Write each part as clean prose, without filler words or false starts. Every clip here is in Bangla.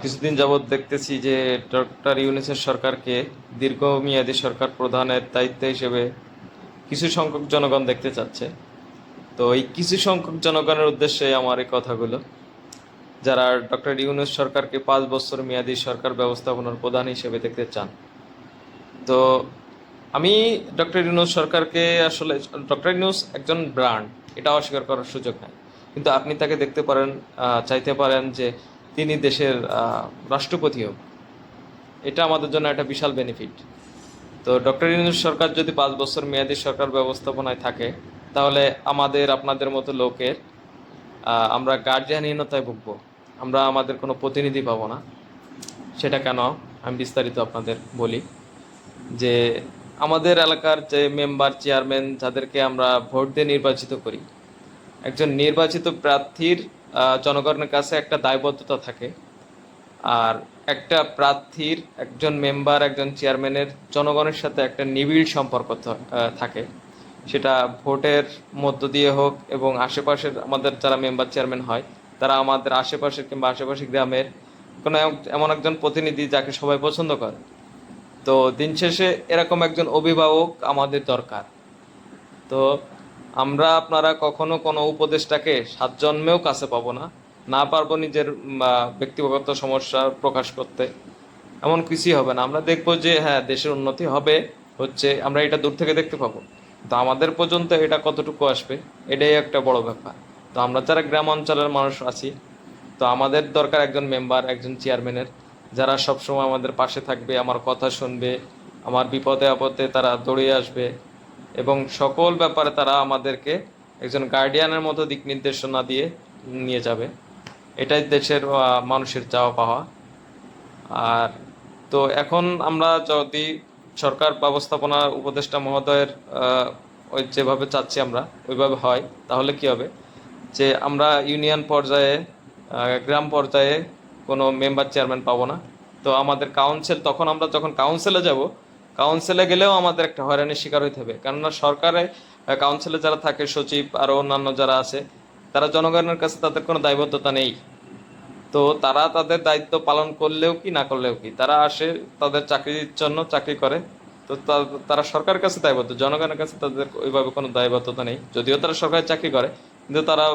কিছুদিন যাবৎ দেখতেছি যে ডক্টর ইউনূসের সরকারকে দীর্ঘমেয়াদী সরকার প্রধানের দায়িত্ব হিসেবে কিছু সংখ্যক জনগণ দেখতে চাচ্ছে। তো এই কিছু সংখ্যক জনগণের উদ্দেশ্যে আমার এই কথাগুলো, যারা ডক্টর ইউনূস সরকারকে 5 বছর মেয়াদী সরকার ব্যবস্থাপনার প্রধান হিসেবে দেখতে চান। তো আমি ডক্টর ইউনূস সরকারকে আসলে, ডক্টর ইউনূস একজন ব্র্যান্ড, এটা অস্বীকার করার সুযোগ নাই। কিন্তু আপনি তাকে দেখতে পারেন, চাইতে পারেন যে তিনি দেশের রাষ্ট্রপতি হোক। এটা আমাদের জন্য একটা বিশাল বেনিফিট। তো ডক্টর ইউনূস সরকার যদি 5 বছর মেয়াদী সরকার ব্যবস্থাপনায় থাকে, তাহলে আমাদের আপনাদের মতো লোকের আমরা গার্জিয়ানহীনতায় ভুগবো। আমরা আমাদের কোনো প্রতিনিধি পাবো না। সেটা কেন, আমি বিস্তারিত আপনাদের বলি। যে আমাদের এলাকার যে মেম্বার, চেয়ারম্যান, যাদেরকে আমরা ভোট দিয়ে নির্বাচিত করি, একজন নির্বাচিত প্রার্থীর জনগণের কাছে একটা দায়বদ্ধতা থাকে। আর একটা প্রার্থীর, একজন মেম্বার, একজন চেয়ারম্যানের জনগণের সাথে একটা নিবিড় সম্পর্ক থাকে। সেটা ভোটের মধ্য দিয়ে হোক, এবং আশেপাশের আমাদের যারা মেম্বার চেয়ারম্যান হয়, তারা আমাদের আশেপাশের কিংবা আশেপাশের গ্রামের কোনো এমন একজন প্রতিনিধি যাকে সবাই পছন্দ করে। তো দিন শেষে এরকম একজন অভিভাবক আমাদের দরকার। তো আমরা আপনারা কখনো কোনো উপদেষ্টাকে 7 জন্মেও কাছে পাবো না, না পারবো নিজের ব্যক্তিগত সমস্যা প্রকাশ করতে। এমন কিছুই হবে না। আমরা দেখবো যে হ্যাঁ, দেশের উন্নতি হবে, হচ্ছে, আমরা এটা দূর থেকে দেখতে পাবো। তো আমাদের পর্যন্ত এটা কতটুকু আসবে, এটাই একটা বড় ব্যাপার। তো আমরা যারা গ্রাম অঞ্চলের মানুষ আছি, তো আমাদের দরকার একজন মেম্বার, একজন চেয়ারম্যানের, যারা সবসময় আমাদের পাশে থাকবে, আমার কথা শুনবে, আমার বিপদে আপদে তারা দৌড়িয়ে আসবে, এবং সকল ব্যাপারে তারা আমাদেরকে একজন গার্ডিয়ানের মতো দিক নির্দেশনা দিয়ে নিয়ে যাবে। এটাই দেশের মানুষের চাওয়া পাওয়া। আর তো এখন আমরা যদি সরকার ব্যবস্থাপনা উপদেষ্টা মহোদয়ের ওই যেভাবে চাচ্ছি আমরা ওইভাবে হয়, তাহলে কি হবে যে আমরা ইউনিয়ন পর্যায়ে, গ্রাম পর্যায়ে কোনো মেম্বার চেয়ারম্যান পাবো না। তো আমাদের কাউন্সিল, তখন আমরা যখন কাউন্সিলে যাব, কাউন্সিলে গেলেও আমাদের একটা হয়রানির শিকার হইতে হবে। কেননা সরকারে কাউন্সিলে যারা থাকে, সচিব আরও অন্যান্য যারা আছে, তারা জনগণের কাছে তাদের কোনো দায়বদ্ধতা নেই। তো তারা তাদের দায়িত্ব পালন করলেও কি না করলেও কি, তারা আসে তাদের চাকরির জন্য, চাকরি করে। তো তারা সরকারের কাছে দায়বদ্ধ, জনগণের কাছে তাদের ওইভাবে কোনো দায়বদ্ধতা নেই। যদিও তারা সরকারি চাকরি করে, কিন্তু তারা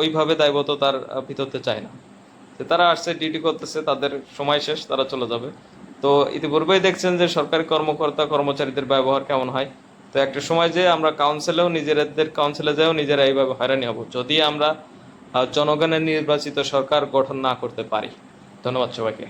ওইভাবে দায়বদ্ধতার ভিতরতে চায় না। তো তারা আসছে, ডিউটি করতেছে, তাদের সময় শেষ, তারা চলে যাবে। তো ইতিপূর্বেই দেখছেন যে সরকারি কর্মকর্তা কর্মচারীদের ব্যবহার কেমন হয়। তো একটা সময় যে আমরা কাউন্সিলেও, নিজেদের কাউন্সিলে যাও নিজেরা এইভাবে হয়রানি হব, যদি আমরা জনগণের নির্বাচিত সরকার গঠন না করতে পারি। ধন্যবাদ সবাইকে।